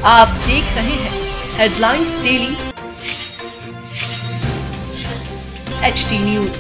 आप देख रहे हैं हेडलाइंस डेली HD न्यूज।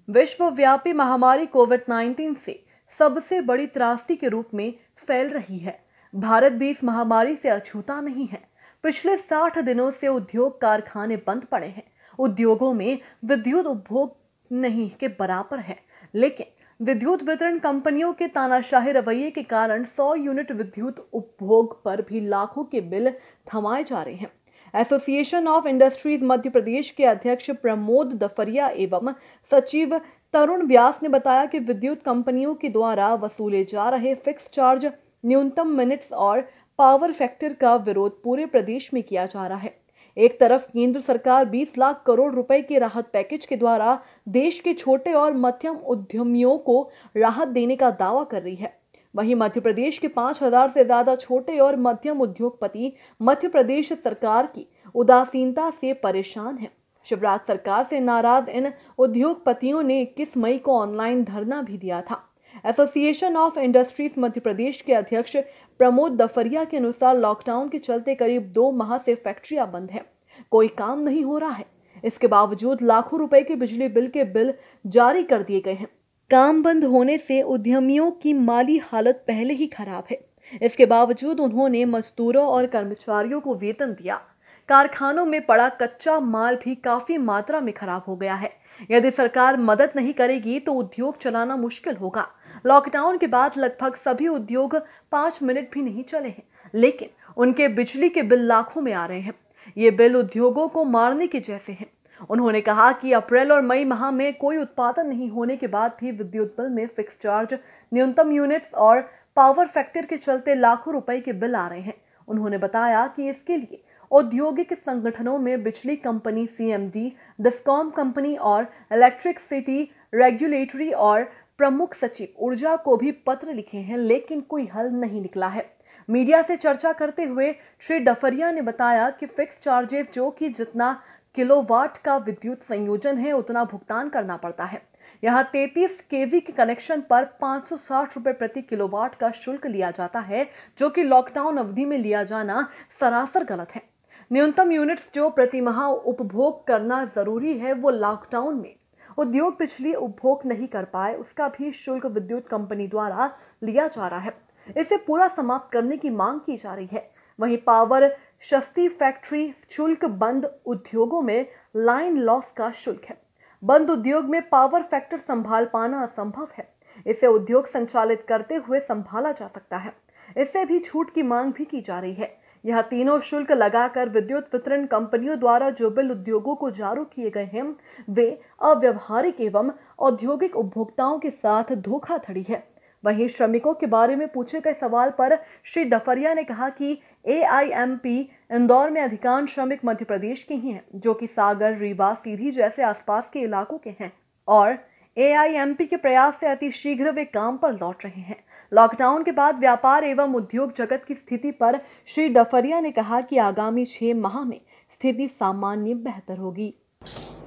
विश्वव्यापी महामारी कोविड-19 से सबसे बड़ी त्रासदी के रूप में फैल रही है। भारत भी इस महामारी से अछूता नहीं है। पिछले 60 दिनों से उद्योग कारखाने बंद पड़े हैं। उद्योगों में विद्युत उपभोग नहीं के बराबर है, लेकिन विद्युत वितरण कंपनियों के तानाशाही रवैये के कारण 100 यूनिट विद्युत उपभोग पर भी लाखों के बिल थमाए जा रहे हैं। Association of industries Madhya Pradesh के अध्यक्ष प्रमोद दफरिया एवं सचिव तरुण व्यास ने बताया कि विद्युत कंपनियों के द्वारा वसूले जा रहे फिक्स चार्ज, न्यूनतम मिनट्स और पावर फैक्टर का विरोध पूरे प्रदेश में किया जा रहा है। एक तरफ केंद्र सरकार 20 लाख करोड़ रुपए के राहत पैकेज के द्वारा देश के छोटे और मध्यम उद्यमियों को राहत देने का दावा कर रही है, वहीं मध्य प्रदेश के 5000 से ज्यादा छोटे और मध्यम उद्योगपति मध्य प्रदेश सरकार की उदासीनता से परेशान हैं। शिवराज सरकार से नाराज इन उद्योगपतियों ने 21 मई को ऑनलाइन धरना भी दिया था। Association of industries Madhya Pradesh के अध्यक्ष प्रमोद दफरिया के अनुसार लॉकडाउन के चलते करीब 2 माह से फैक्ट्रियां बंद हैं, कोई काम नहीं हो रहा है। इसके बावजूद लाखों रुपए के बिजली बिल के बिल जारी कर दिए गए हैं। काम बंद होने से उद्यमियों की माली हालत पहले ही खराब है। इसके बावजूद उन्होंने मजदूरों और कर्मचारियों को वेतन दिया। कारखानों में पड़ा कच्चा माल भी काफी मात्रा में खराब हो गया है। यदि सरकार मदद नहीं करेगी तो उद्योग चलाना मुश्किल होगा। लॉकडाउन के बाद लगभग सभी उद्योग 5 मिनट भी नहीं चले हैं, लेकिन उनके बिजली के बिल लाखों में आ रहे हैं। ये बिल उद्योगों को मारने के जैसे हैं। उन्होंने कहा कि अप्रैल और मई माह में कोई उत्पादन नहीं होने के बाद भी विद्युत बिल में फिक्स चार्ज, न्यूनतम यूनिट्स और पावर फैक्टर के चलते लाखों रुपए के बिल आ रहे हैं। उन्होंने बताया कि इसके लिए औद्योगिक संगठनों में बिजली कंपनी CMD, डिस्कॉम कंपनी और इलेक्ट्रिसिटी रेगुलेटरी और प्रमुख सचिव ऊर्जा को भी पत्र लिखे हैं, लेकिन कोई हल नहीं निकला है। मीडिया से चर्चा करते हुए श्री डफरिया ने बताया कि फिक्स चार्जेस, जो कि जितना किलोवाट का विद्युत संयोजन है उतना भुगतान करना पड़ता है। यहाँ 33 kV के कनेक्शन पर 560 रुपए प्रति किलोवाट का शुल्क लिया जाता है, जो कि लॉकडाउन अवधि में लिया जाना सरासर गलत है। न्यूनतम यूनिट्स जो प्रति माह उपभोग करना जरूरी है, वो लॉकडाउन में उद्योग बिजली उपभोग नहीं कर पाए, उसका भी शुल्क विद्युत कंपनी द्वारा लिया जा रहा है। इसे पूरा समाप्त करने की मांग की जा रही है। वहीं पावर शक्ति फैक्ट्री शुल्क, बंद उद्योगों में लाइन लॉस का शुल्क है। बंद उद्योग में पावर फैक्टर संभाल पाना असंभव है। इसे उद्योग संचालित करते हुए संभाला जा सकता है। इससे भी छूट की मांग भी की जा रही है। यह तीनों शुल्क लगाकर विद्युत वितरण कंपनियों द्वारा जो बिल उद्योगों को जारी किए गए हैं, वे अव्यवहारिक एवं औद्योगिक उपभोक्ताओं के साथ धोखाधड़ी है। वहीं श्रमिकों के बारे में पूछे गए सवाल पर श्री डफरिया ने कहा कि AIMP इंदौर में अधिकांश श्रमिक मध्य प्रदेश के ही हैं, जो कि सागर, रीवा, सीधी जैसे आसपास के इलाकों के हैं, और AIMP के प्रयास से अतिशीघ्र वे काम पर लौट रहे हैं। लॉकडाउन के बाद व्यापार एवं उद्योग जगत की स्थिति पर श्री डफरिया ने कहा कि आगामी 6 माह में स्थिति सामान्य बेहतर होगी।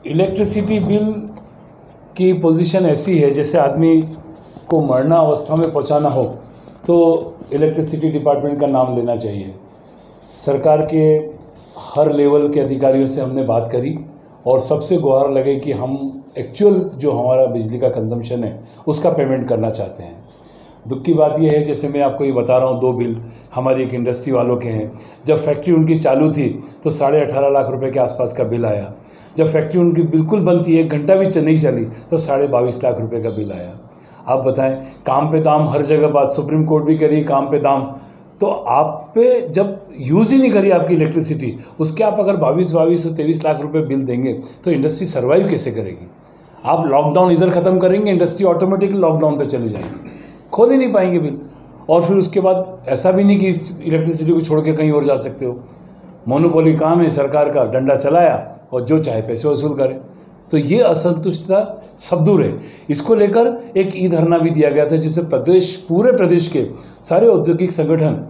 इलेक्ट्रिसिटी बिल की पोजीशन ऐसी है जैसे आदमी को मरना अवस्था में पहुंचाना हो तो इलेक्ट्रिसिटी डिपार्टमेंट का नाम लेना चाहिए। सरकार के हर लेवल के अधिकारियों से हमने बात करी और सबसे गुहार लगे कि हम एक्चुअल जो हमारा बिजली का कंजम्पशन है उसका पेमेंट करना चाहते हैं। दुख की बात यह है, जैसे मैं आपको ये बता रहा हूँ, 2 बिल हमारी एक इंडस्ट्री वालों के हैं। जब फैक्ट्री उनकी चालू थी तो 18.5 लाख रुपए के आसपास का बिल आया। जब फैक्ट्री उनकी बिल्कुल बंद थी, 1 घंटा भी नहीं चली, तो 22.5 लाख रुपए का बिल आया। आप बताएं, काम पे दाम, हर जगह बात सुप्रीम कोर्ट भी करी, काम पे दाम, तो आप पे जब यूज़ ही नहीं करी आपकी इलेक्ट्रिसिटी, उसके आप अगर 22 से 23 लाख रुपए बिल देंगे तो इंडस्ट्री सर्वाइव कैसे करेगी? आप लॉकडाउन इधर ख़त्म करेंगे, इंडस्ट्री ऑटोमेटिकली लॉकडाउन पे चली जाएगी, खोल ही नहीं पाएंगे बिल। और फिर उसके बाद ऐसा भी नहीं कि इस इलेक्ट्रिसिटी को छोड़ के कहीं और जा सकते हो। मोनोपोली काम है, सरकार का डंडा चलाया और जो चाहे पैसे वसूल करे। तो ये असंतुष्टता सब दूर है। इसको लेकर एक धरना भी दिया गया था, जिससे पूरे प्रदेश के सारे औद्योगिक संगठन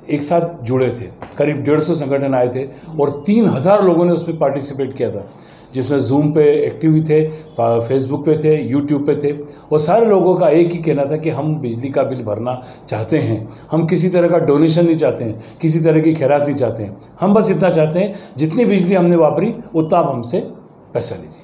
एक साथ जुड़े थे। करीब 150 संगठन आए थे और 3000 लोगों ने उसमें पार्टिसिपेट किया था। जिसमें जूम पे एक्टिव भी थे, फेसबुक पे थे, यूट्यूब पे थे। और सारे लोगों का एक ही कहना था कि हम बिजली का बिल भरना चाहते हैं, हम किसी तरह का डोनेशन नहीं चाहते हैं, किसी तरह की खैरात नहीं चाहते हैं, हम बस इतना चाहते हैं जितनी बिजली हमने वापरी उतना आप हमसे पैसा लीजिए।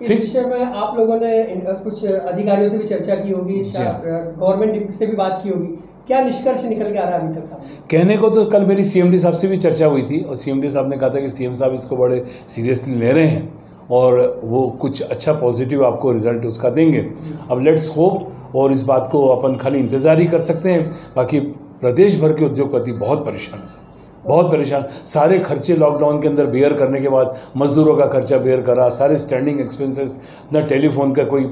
इस विषय में आप लोगों ने कुछ अधिकारियों से भी चर्चा की होगी, गवर्नमेंट से भी बात की होगी, क्या निष्कर्ष निकल के आ रहा है अभी तक सामने? कहने को तो कल मेरी सीएमडी साहब से भी चर्चा हुई थी और सीएमडी साहब ने कहा था कि सीएम साहब इसको बड़े सीरियसली ले रहे हैं और वो कुछ अच्छा पॉजिटिव आपको रिजल्ट उसका देंगे। अब लेट्स होप, और इस बात को अपन खाली इंतज़ार ही कर सकते हैं। बाकी प्रदेश भर के उद्योगपति बहुत परेशान है सर, बहुत परेशान। सारे खर्चे लॉकडाउन के अंदर बेयर करने के बाद मजदूरों का खर्चा बेयर करा, सारे स्टैंडिंग एक्सपेंसेस, ना टेलीफोन का कोई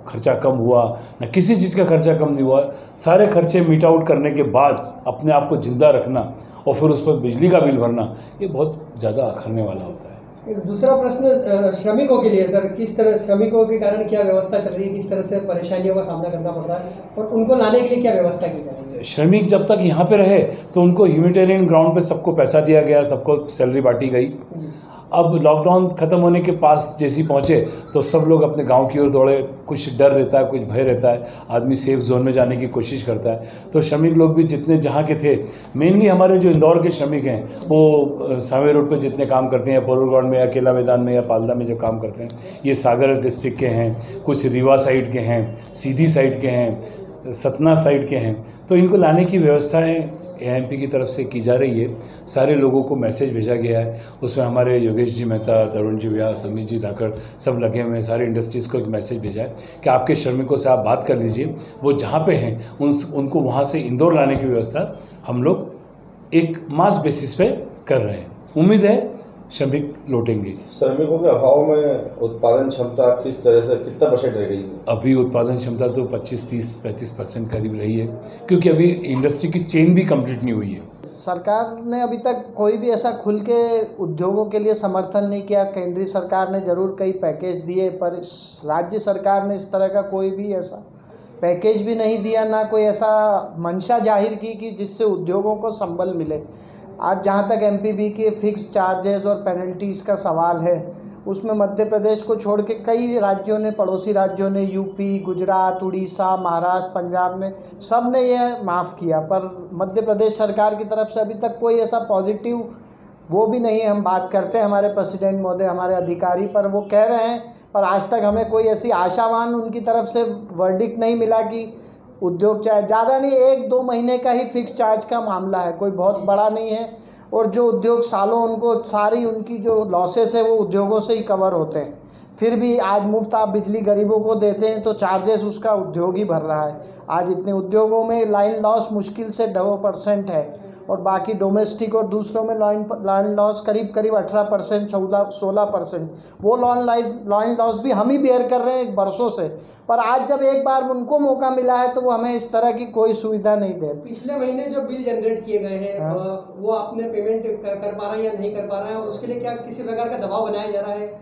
खर्चा कम हुआ, ना किसी चीज़ का खर्चा कम नहीं हुआ। सारे खर्चे मीट आउट करने के बाद अपने आप को जिंदा रखना और फिर उस पर बिजली का बिल भरना, ये बहुत ज़्यादा अखरने वाला होता है। दूसरा प्रश्न श्रमिकों के लिए सर, किस तरह श्रमिकों के कारण क्या व्यवस्था चल रही है, किस तरह से परेशानियों का सामना करना पड़ रहा है और उनको लाने के लिए क्या व्यवस्था की जा रही है? श्रमिक जब तक यहाँ पे रहे तो उनको ह्यूमैनिटेरियन ग्राउंड पे सबको पैसा दिया गया, सबको सैलरी बांटी गई। अब लॉकडाउन ख़त्म होने के पास जैसे ही पहुँचे तो सब लोग अपने गांव की ओर दौड़े। कुछ डर रहता है, कुछ भय रहता है, आदमी सेफ जोन में जाने की कोशिश करता है। तो श्रमिक लोग भी जितने जहाँ के थे, मेनली हमारे जो इंदौर के श्रमिक हैं वो सांवे रोड पे जितने काम करते हैं, पोलो ग्राउंड में या केला मैदान में या पालदा में जो काम करते हैं, ये सागर डिस्ट्रिक्ट के हैं, कुछ रीवा साइड के हैं, सीधी साइड के हैं, सतना साइड के हैं। तो इनको लाने की व्यवस्थाएँ एएमपी की तरफ से की जा रही है। सारे लोगों को मैसेज भेजा गया है, उसमें हमारे योगेश जी मेहता, तरुण जी व्यास, समीर जी धाकड़ सब लगे हुए हैं। सारे इंडस्ट्रीज़ को एक मैसेज भेजा है कि आपके श्रमिकों से आप बात कर लीजिए, वो जहाँ पे हैं उनको वहाँ से इंदौर लाने की व्यवस्था हम लोग एक मास बेसिस पे कर रहे हैं। उम्मीद है श्रमिक लौटेंगे। श्रमिकों के अभाव में उत्पादन क्षमता किस तरह से कितना % रह गई है? अभी उत्पादन क्षमता तो 25, 30, 35% करीब रही है, क्योंकि अभी इंडस्ट्री की चेन भी कंप्लीट नहीं हुई है। सरकार ने अभी तक कोई भी ऐसा खुल के उद्योगों के लिए समर्थन नहीं किया। केंद्रीय सरकार ने ज़रूर कई पैकेज दिए, पर राज्य सरकार ने इस तरह का कोई भी ऐसा पैकेज भी नहीं दिया, ना कोई ऐसा मंशा जाहिर की कि जिससे उद्योगों को संबल मिले। आज जहाँ तक एमपीबी के फिक्स चार्जेस और पेनल्टीज़ का सवाल है, उसमें मध्य प्रदेश को छोड़ के कई राज्यों ने, पड़ोसी राज्यों ने, यूपी, गुजरात, उड़ीसा, महाराष्ट्र, पंजाब ने, सब ने ये माफ़ किया। पर मध्य प्रदेश सरकार की तरफ से अभी तक कोई ऐसा पॉजिटिव वो भी नहीं है। हम बात करते हैं हमारे प्रेसिडेंट महोदय, हमारे अधिकारी, पर वो कह रहे हैं, पर आज तक हमें कोई ऐसी आशावान उनकी तरफ से वर्डिक्ट नहीं मिला कि उद्योग चाहे ज़्यादा नहीं 1-2 महीने का ही फिक्स चार्ज का मामला है, कोई बहुत बड़ा नहीं है। और जो उद्योग सालों उनको सारी उनकी जो लॉसेस है वो उद्योगों से ही कवर होते हैं। फिर भी आज मुफ्त आप बिजली गरीबों को देते हैं तो चार्जेस उसका उद्योग ही भर रहा है। आज इतने उद्योगों में लाइन लॉस मुश्किल से 2% है और बाकी डोमेस्टिक और दूसरों में लाइन लॉस करीब 18%, 16%। वो लाइन लॉस भी हम ही बेयर कर रहे हैं बरसों से। पर आज जब एक बार उनको मौका मिला है तो वो हमें इस तरह की कोई सुविधा नहीं दे। पिछले महीने जो बिल जनरेट किए गए हैं वो आपने पेमेंट कर पा रहा है या नहीं कर पा रहा है, और उसके लिए क्या किसी प्रकार का दबाव बनाया जा रहा है?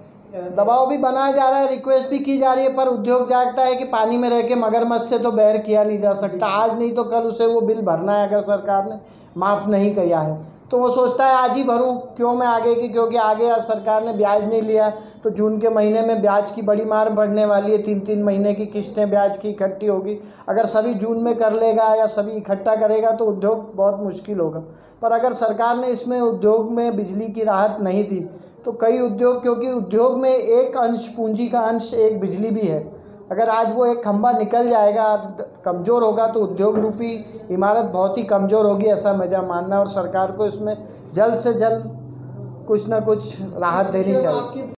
दबाव भी बनाया जा रहा है, रिक्वेस्ट भी की जा रही है, पर उद्योग जागता है कि पानी में रह के मगरमच्छ से तो बैर किया नहीं जा सकता। आज नहीं तो कल उसे वो बिल भरना है। अगर सरकार ने माफ़ नहीं किया है तो वो सोचता है आज ही भरूं, क्यों मैं आगे की, क्योंकि आगे आज सरकार ने ब्याज नहीं लिया तो जून के महीने में ब्याज की बड़ी मार बढ़ने वाली है। 3-3 महीने की किस्तें ब्याज की इकट्ठी होगी। अगर सभी जून में कर लेगा या सभी इकट्ठा करेगा तो उद्योग बहुत मुश्किल होगा। पर अगर सरकार ने इसमें उद्योग में बिजली की राहत नहीं दी तो कई उद्योग, क्योंकि उद्योग में एक अंश पूंजी का अंश एक बिजली भी है, अगर आज वो एक खंभा निकल जाएगा, कमज़ोर होगा तो उद्योग रूपी इमारत बहुत ही कमज़ोर होगी, ऐसा मेरा मानना है। और सरकार को इसमें जल्द से जल्द कुछ ना कुछ राहत देनी चाहिए।